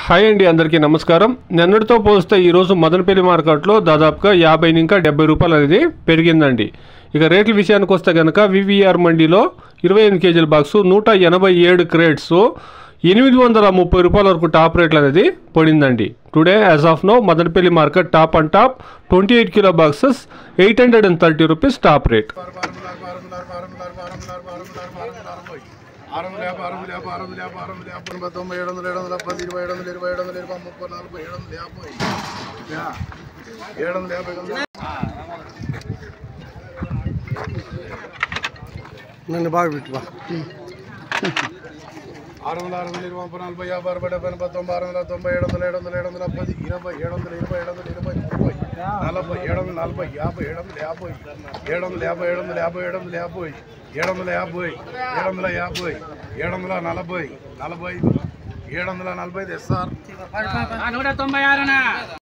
Hi అండి, అందరికీ నమస్కారం. నిన్నటితో పోలిస్తే ఈరోజు మదనపల్లి మార్కెట్లో దాదాపుగా 50 ఇంకా 70 రూపాయలు అనేది పెరిగిందండి. ఇక రేట్ల విషయానికి వస్తే కనుక వివిఆర్ మండీలో 28 కేజీల బాక్సు 187 క్రేట్స్ 830 రూపాయల వరకు టాప్ రేట్లు అనేది పడిందండి. Today as of now Madanapalle market top and top 28 kilo boxes 830 rupees top rate. నన్ను బాగా పెట్టుబా 790 SR 196